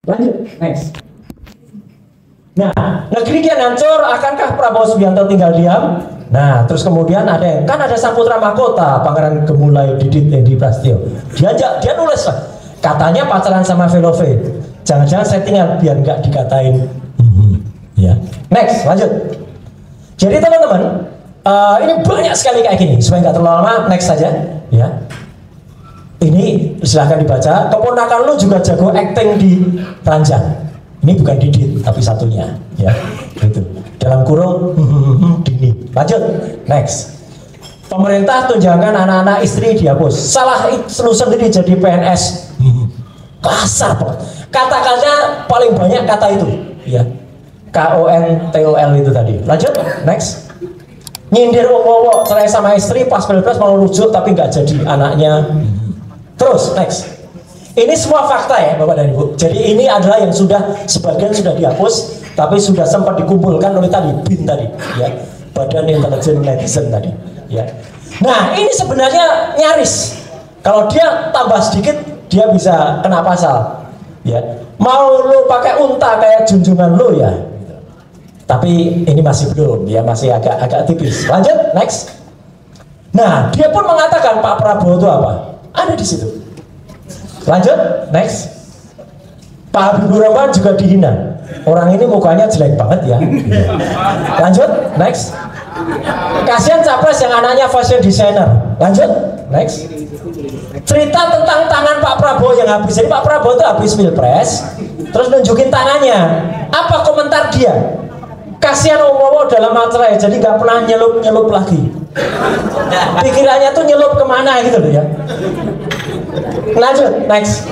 Lanjut, next. Nah, negeri kian hancur, akankah Prabowo Subianto tinggal diam? Nah, terus kemudian ada yang, kan ada sang putra mahkota, Pangeran Gemulai Didit Edi Prasetyo. Dia nulis lah, katanya pacaran sama Velove. Jangan-jangan settingan biar nggak dikatain. Ya, next, lanjut. Jadi teman-teman, ini banyak sekali kayak gini. Supaya nggak terlalu lama, next saja. Ya, ini silahkan dibaca. Keponakan lu juga jago acting di Ranjang. Ini bukan Didit, tapi satunya, ya, gitu. Dalam kurung, Dini. Lanjut, next. Pemerintah tunjangan anak-anak istri dihapus. Salah lu sendiri jadi PNS. Kasar banget. Kata-katanya paling banyak kata itu, ya. KONTOL itu tadi. Lanjut, next. Nyindir wowo cerai sama istri pas pilpres mau rujuk tapi nggak jadi anaknya. Terus, next. Ini semua fakta ya Bapak dan Ibu. Jadi ini adalah yang sudah sebagian sudah dihapus, tapi sudah sempat dikumpulkan oleh tadi BIN tadi, ya, Badan Intelijen Netizen tadi, ya. Nah ini sebenarnya nyaris. Kalau dia tambah sedikit, dia bisa kena pasal, ya. Mau lu pakai unta kayak junjungan lu ya. Tapi ini masih belum, ya, masih agak tipis. Lanjut, next. Nah dia pun mengatakan Pak Prabowo itu apa? Ada di situ. Lanjut, next. Pak Habibur Rahman juga dihina. Orang ini mukanya jelek banget ya. Lanjut, next. Kasihan capres yang anaknya fashion designer. Lanjut, next. Cerita tentang tangan Pak Prabowo yang habis. Jadi Pak Prabowo itu habis pilpres, terus nunjukin tangannya. Apa komentar dia? Kasihan Om dalam materai, jadi nggak pernah nyelup lagi. Pikirannya tuh nyelup kemana gitu loh ya. Lanjut, next.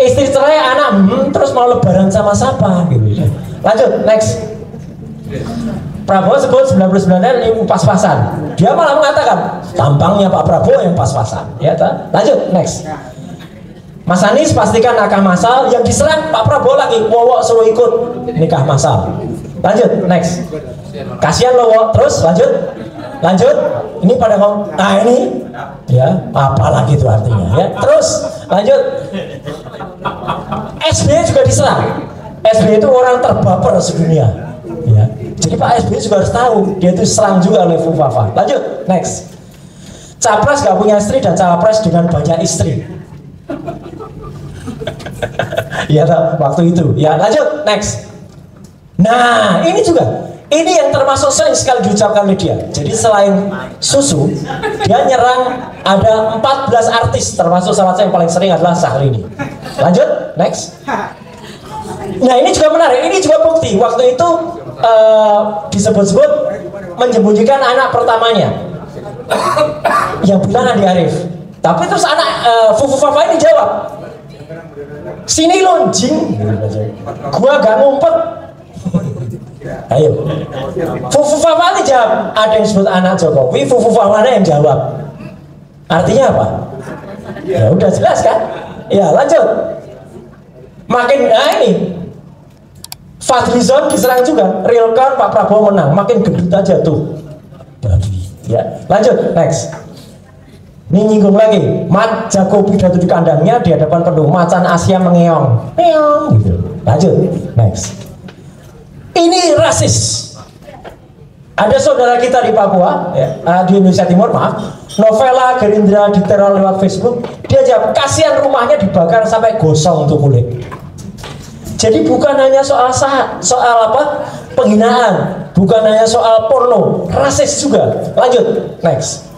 Istri cerai, anak, terus mau lebaran sama siapa gitu. Lanjut, next. Prabowo sebut 99 ini pas-pasan. Dia malah mengatakan tampangnya Pak Prabowo yang pas-pasan. Ya, lanjut, next. Mas Anies pastikan nikah massal, yang diserang Pak Prabowo lagi, Wowo suruh ikut nikah massal. Lanjut, next. Kasihan lo, terus lanjut. Lanjut, ini pada ngomong, nah ini, ya, apa lagi itu artinya, ya. Terus, lanjut. SBY juga diserang. SBY itu orang terbaper sedunia, ya. Jadi Pak SBY juga harus tahu, dia itu serang juga oleh Fufafa. Lanjut, next. Capres gak punya istri dan cawapres dengan banyak istri. Ya, waktu itu, ya. Lanjut, next. Nah, ini juga. Ini yang termasuk sering sekali diucapkan oleh dia. Jadi selain susu, dia nyerang ada 14 artis, termasuk salah satu yang paling sering adalah Syahrini. Lanjut, next. Nah ini juga menarik, ini juga bukti. Waktu itu disebut-sebut menyembunyikan anak pertamanya, yang bilang Andi Arief. Tapi terus anak Fufafa ini jawab, sini lonjing, gua gak ngumpet. Ayo, Fufafa ini jawab, ada yang disebut anak Jokowi, Fufafa yang jawab. Artinya apa? Ya udah jelas kan? Ya lanjut. Makin, nah ini Fadlizon diserang juga, real count Pak Prabowo menang, makin gendut aja tuh. Ya, lanjut, next. Ini nyinggung lagi, Mat jago pidato di kandangnya di hadapan pendukung, macan Asia mengeong, gitu. Lanjut, next. Ini rasis. Ada saudara kita di Papua, ya, di Indonesia Timur, maaf, Novela Gerindra diteror lewat Facebook. Dia jawab, kasihan rumahnya dibakar sampai gosong tuh kulit. Jadi bukan hanya soal apa penghinaan, bukan hanya soal porno, rasis juga. Lanjut, next.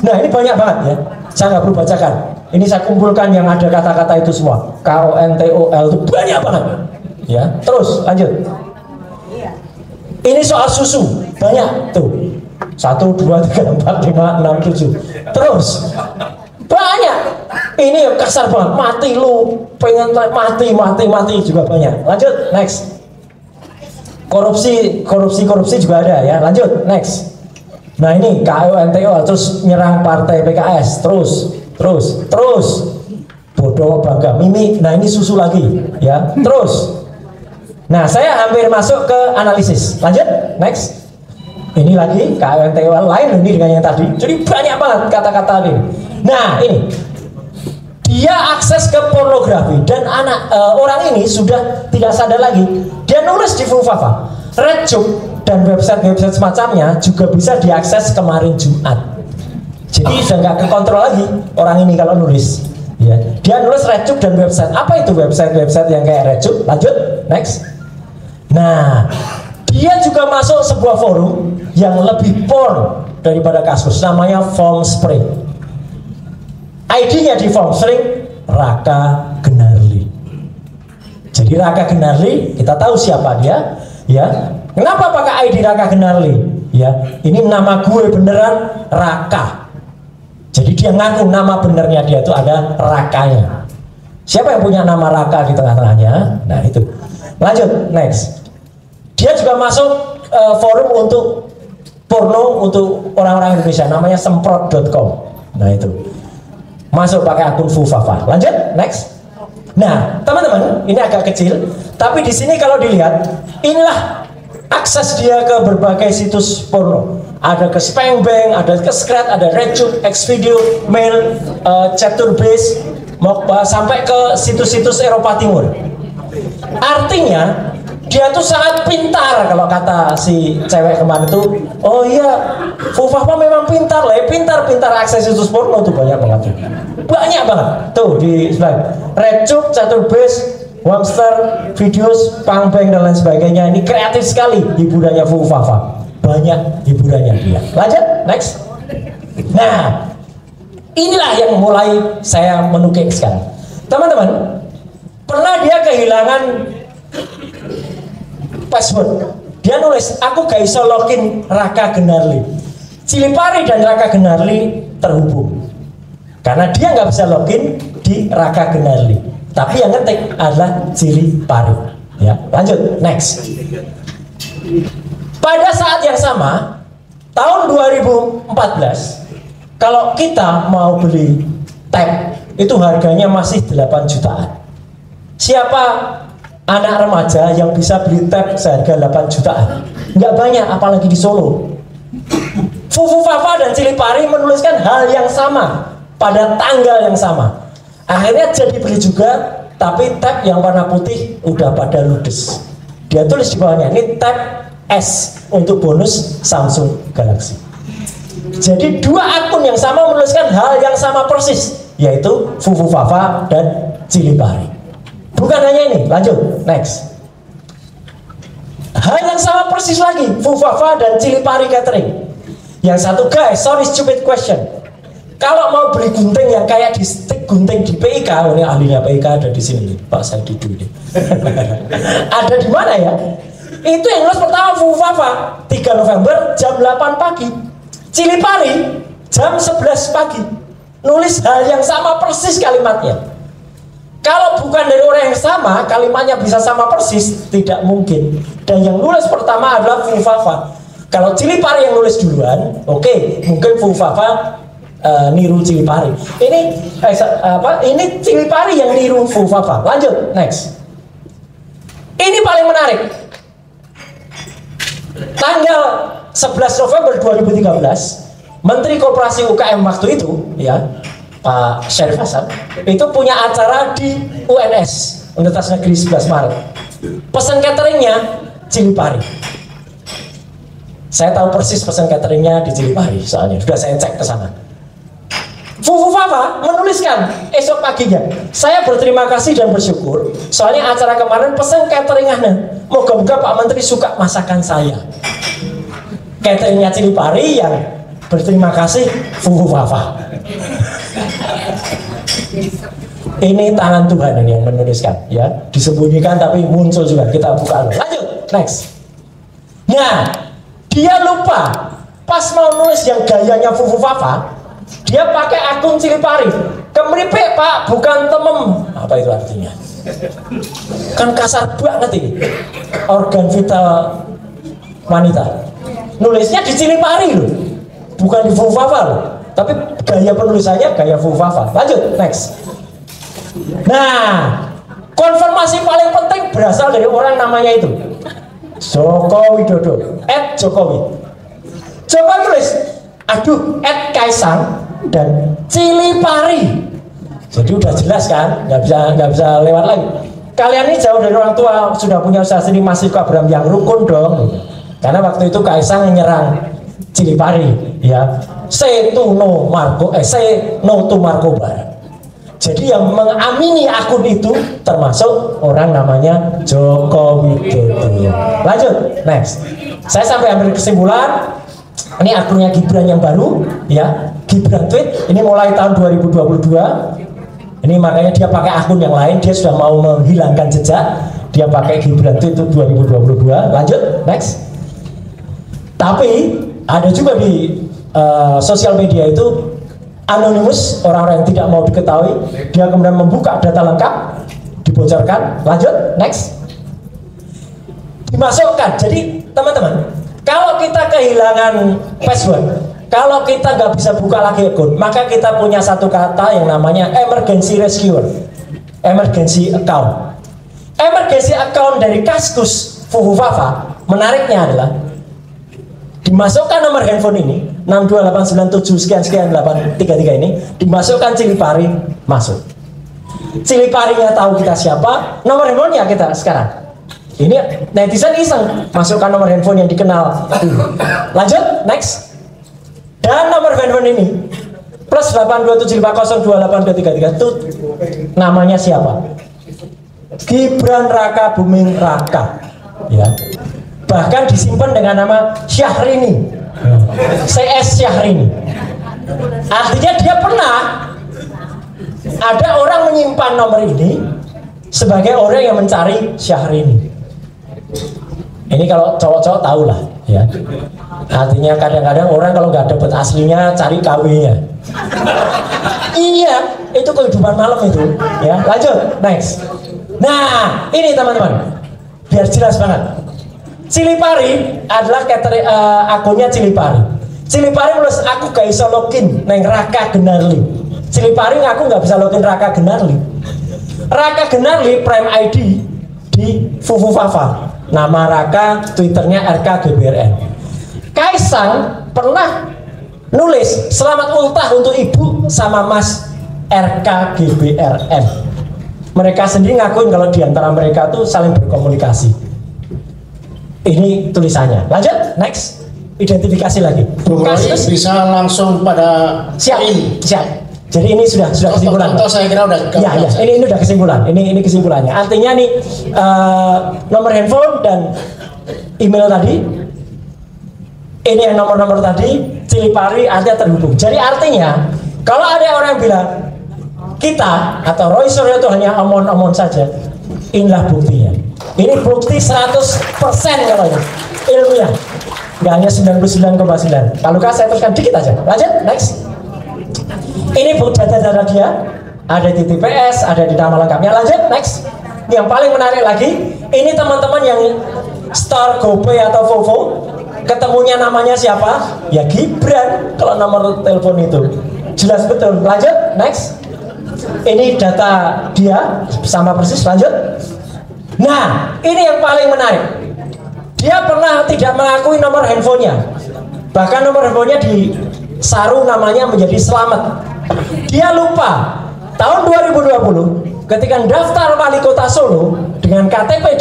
Nah ini banyak banget ya, saya nggak perlu bacakan. Ini saya kumpulkan yang ada kata-kata itu semua. KONTOL itu banyak banget. Ya, terus lanjut. Ini soal susu, banyak tuh. 1, 2, 3, 4, 5, 6, 7. Terus banyak. Ini yang kasar banget, mati lu, pengen mati juga banyak. Lanjut, next. Korupsi juga ada ya. Lanjut, next. Nah ini KONTOL, terus nyerang partai PKS, terus bodoh bangga Mimi. Nah ini susu lagi ya. Terus, nah saya hampir masuk ke analisis. Lanjut, next. Ini lagi KONTOL lain ini dengan yang tadi. Jadi banyak banget kata-kata ini. Nah ini dia akses ke pornografi dan orang ini sudah tidak sadar lagi. Dia nulis di Fufafa, RedTube dan website-website semacamnya juga bisa diakses kemarin Jumat. Jadi sudah nggak kekontrol lagi orang ini kalau nulis. Ya, dia nulis RedTube dan website. Apa itu website-website yang kayak RedTube? Lanjut, next. Nah, dia juga masuk sebuah forum yang lebih porn daripada kasus, namanya Formspring. ID-nya di Formspring Raka Gunarli. Jadi Raka Gunarli, kita tahu siapa dia, ya. Kenapa pakai ID Raka Gunarli? Ya, ini nama gue beneran Raka. Jadi dia ngaku nama benernya dia itu ada Rakanya. Siapa yang punya nama Raka di tengah-tengahnya? Nah itu. Lanjut, next. Dia juga masuk forum untuk porno untuk orang-orang Indonesia, namanya semprot.com. Nah itu. Masuk pakai akun Fufafa. Lanjut, next. Nah, teman-teman, ini agak kecil, tapi di sini kalau dilihat, inilah akses dia ke berbagai situs porno. Ada ke Spangbang, ada ke Scrat, ada RedTube, Xvideo, Mail, Chaturbase, sampai ke situs-situs Eropa Timur. Artinya dia tuh sangat pintar, kalau kata si cewek kemarin tuh. Oh iya, Fufafa memang pintar lah, pintar akses situs porno tuh banyak banget. Banyak banget. Tuh di slide. RedTube, Chaturbase, Wamster, Videos, Spangbang dan lain sebagainya. Ini kreatif sekali hiburannya Fufafa. Banyak hiburannya dia. Lanjut, next. Nah, inilah yang mulai saya menukik sekarang. Teman-teman, pernah dia kehilangan password. Dia nulis, aku gak iso login Raka Gunarli. Cilipari dan Raka Gunarli terhubung. Karena dia nggak bisa login di Raka Gunarli. Tapi yang ngetik adalah Cilipari. Ya, lanjut, next. Pada saat yang sama, tahun 2014, kalau kita mau beli tab, itu harganya masih 8 jutaan. Siapa anak remaja yang bisa beli tab seharga 8 jutaan? Nggak banyak, apalagi di Solo. Fufafa dan Cilipari menuliskan hal yang sama pada tanggal yang sama. Akhirnya jadi beli juga, tapi tab yang warna putih udah pada ludes. Dia tulis di bawahnya, ini tab S untuk bonus Samsung Galaxy. Jadi dua akun yang sama menuliskan hal yang sama persis, yaitu Fufafa dan Cilipari. Bukan hanya ini, lanjut, next. Hal yang sama persis lagi, Fufafa dan Cilipari Catering. Yang satu, guys, sorry stupid question. Kalau mau beli gunting yang kayak di stick gunting di PIK, ini ahlinya PIK ada di sini, Pak Saididu ini. Ada di mana ya? Itu yang nulis pertama Fufafa 3 November jam 8 pagi. Cilipari jam 11 pagi. Nulis hal yang sama persis kalimatnya. Kalau bukan dari orang yang sama, kalimatnya bisa sama persis, tidak mungkin. Dan yang nulis pertama adalah Fufafa. Kalau Cilipari yang nulis duluan, oke, mungkin Fufafa niru Cilipari. Ini Cilipari yang niru Fufafa. Lanjut, next. Ini paling menarik. Tanggal 11 November 2013, Menteri Koperasi UKM waktu itu, ya, Pak Syarif Hasan, itu punya acara di UNS, Universitas Negeri 11 Maret. Pesan cateringnya Cilipari. Saya tahu persis pesan cateringnya di Cilipari, soalnya sudah saya cek ke sana. Fufafa menuliskan esok paginya, saya berterima kasih dan bersyukur, soalnya acara kemarin pesan cateringnya. Moga-moga Pak Menteri suka masakan saya. Cateringnya Cilipari yang berterima kasih Fufafa. Ini tangan Tuhan ini yang menuliskan, ya, disembunyikan tapi muncul juga. Kita buka. Lanjut, next. Nah, dia lupa pas mau nulis yang gayanya Fufafa, dia pakai akun Cilipari. Kemripik Pak, bukan temem. Apa itu artinya? Kan kasar banget ini. Organ vital wanita. Nulisnya di Cilipari loh, bukan di Fufafa loh. Tapi gaya penulisannya gaya Fufafa. Lanjut, next. Nah, konfirmasi paling penting berasal dari orang namanya itu Joko Widodo, @Jokowi. Jokowi tulis, aduh, @Kaisang dan Cilipari. Jadi udah jelas kan, nggak bisa lewat lagi. Kalian ini jauh dari orang tua, sudah punya usaha sendiri, masih ke Abraham yang rukun dong. Karena waktu itu Kaisang menyerang Cilipari, ya. Say no to Marco Barat. Jadi yang mengamini akun itu termasuk orang namanya Joko Widodo. Lanjut, next. Saya sampai ambil kesimpulan. Ini akunnya Gibran yang baru, ya. Gibran tweet. Ini mulai tahun 2022. Ini makanya dia pakai akun yang lain, dia sudah mau menghilangkan jejak. Dia pakai Gibran itu 2022. Lanjut, next. Tapi ada juga di sosial media itu anonimus, orang-orang yang tidak mau diketahui. Dia kemudian membuka data lengkap, dibocorkan. Lanjut, next. Dimasukkan. Jadi teman-teman, kalau kita kehilangan password, kalau kita nggak bisa buka lagi akun, maka kita punya satu kata yang namanya emergency rescuer, emergency account. Emergency account dari Kaskus Fufufafa, menariknya adalah dimasukkan nomor handphone ini 62897 sekian 833 ini, dimasukkan Cilipari, masuk. Ciliparinya tahu kita siapa, nomor handphonenya kita sekarang. Ini netizen iseng masukkan nomor handphone yang dikenal. Lanjut, next. Dan nomor handphone ini plus 827502823 itu namanya siapa? Gibran Raka Buming Raka, ya. Bahkan disimpan dengan nama Syahrini, CS Syahrini. Artinya dia pernah ada orang menyimpan nomor ini sebagai orang yang mencari Syahrini. Ini kalau cowok-cowok tahu lah, ya. Artinya kadang-kadang orang kalau nggak dapat aslinya cari KW-nya. Iya, itu kehidupan malam itu, ya. Lanjut, next. Nah, ini teman-teman, biar jelas banget. Cilipari adalah akunnya Cilipari. Cilipari mulus aku gak bisa login neng Raka Genarli. Cilipari ngaku nggak bisa login Raka Genarli. Raka Genarli Prime ID di Fufufafa. Nama Raka, Twitternya RKGBRN. Kaisang pernah nulis selamat ultah untuk ibu sama Mas RKGBRN. Mereka sendiri ngakuin kalau diantara mereka tuh saling berkomunikasi. Ini tulisannya. Lanjut, next. Identifikasi lagi. Kasus bisa langsung pada siap. Jadi ini sudah kesimpulan. Saya kira udah. Ya, ini udah kesimpulan. Ini kesimpulannya. Artinya nih nomor handphone dan email tadi. Ini yang nomor-nomor tadi, Cilipari ada terhubung. Jadi artinya kalau ada orang yang bilang kita atau Roy Suryo itu hanya omong-omong saja, inilah buktinya. Ini bukti 100% kalau ini ilmiah, nggak hanya 99,9. Kalau saya teruskan dikit aja. Lanjut, next. Ini data-data dia, ada di TPS, ada di nama lengkapnya. Lanjut, next. Yang paling menarik lagi, ini teman-teman yang Star GoPay atau Vovo, ketemunya namanya siapa? Ya Gibran. Kalau nomor telepon itu jelas betul. Lanjut, next. Ini data dia sama persis. Lanjut. Nah, ini yang paling menarik. Dia pernah tidak mengakui nomor handphonenya. Bahkan nomor handphonenya di Saru namanya menjadi Selamat. Dia lupa tahun 2020 ketika daftar wali kota Solo dengan KTP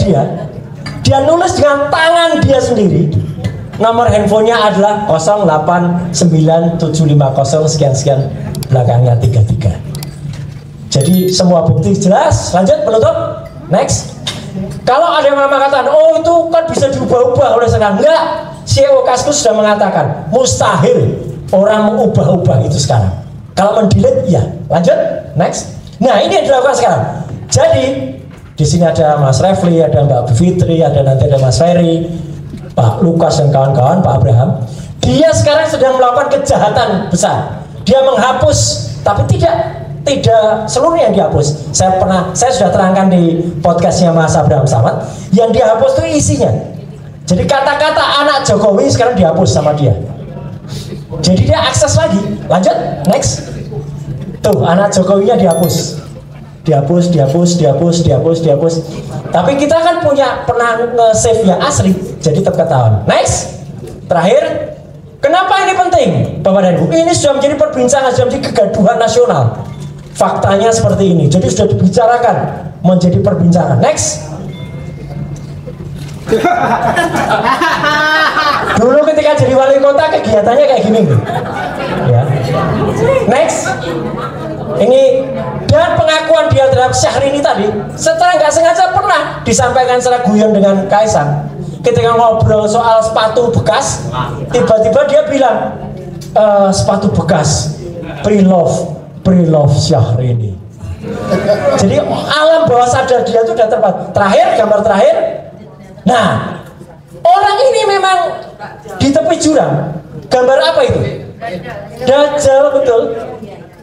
dia nulis dengan tangan dia sendiri. Nomor handphonenya adalah 089750 sekian belakangnya 33. Jadi semua bukti jelas. Lanjut, penutup. Next. Kalau ada yang mengatakan, oh itu kan bisa diubah-ubah oleh sekarang. Enggak, CEO Kaskus sudah mengatakan mustahil orang mengubah-ubah itu sekarang. Kalau mendelete, ya. Lanjut, next. Nah, ini yang dilakukan sekarang. Jadi di sini ada Mas Refli, ada Mbak Fitri, ada nanti ada Mas Ferry, Pak Lukas dan kawan-kawan, Pak Abraham. Dia sekarang sedang melakukan kejahatan besar. Dia menghapus, tapi tidak seluruhnya yang dihapus. Saya sudah terangkan di podcastnya Mas Abraham Samad. Yang dihapus itu isinya. Jadi kata-kata anak Jokowi sekarang dihapus sama dia. Jadi dia akses lagi. Lanjut, next. Tuh anak Jokowinya dihapus. Dihapus. Tapi kita kan pernah nge-save yang asli, jadi tetap ketahuan. Next. Terakhir, kenapa ini penting, Bapak dan Ibu? Ini sudah menjadi perbincangan, sudah menjadi kegaduhan nasional. Faktanya seperti ini. Jadi sudah dibicarakan menjadi perbincangan. Next. Dulu ketika jadi wali kota kegiatannya kayak gini nih. Ya. Next. Ini dan pengakuan dia terhadap Syahrini tadi secara nggak sengaja pernah disampaikan secara guyon dengan Kaisang. Ketika ngobrol soal sepatu bekas, tiba-tiba dia bilang sepatu bekas, pre-love Syahrini. Jadi alam bawah sadar dia itu udah terakhir, gambar terakhir. Nah, orang ini memang di tepi jurang. Gambar apa itu? Dajjal, betul.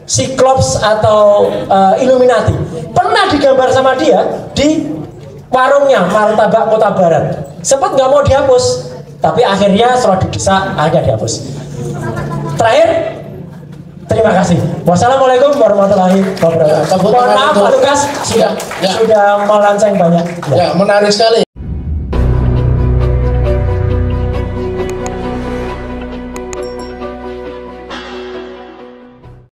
Cyclops atau Illuminati. Pernah digambar sama dia di warungnya Martabak Kota Barat. Sempat nggak mau dihapus, tapi akhirnya setelah didesak akhirnya dihapus. Terakhir, terima kasih. Wassalamualaikum warahmatullahi wabarakatuh. Mohon maaf Pak Lukas sudah melanceng banyak. Ya, menarik sekali.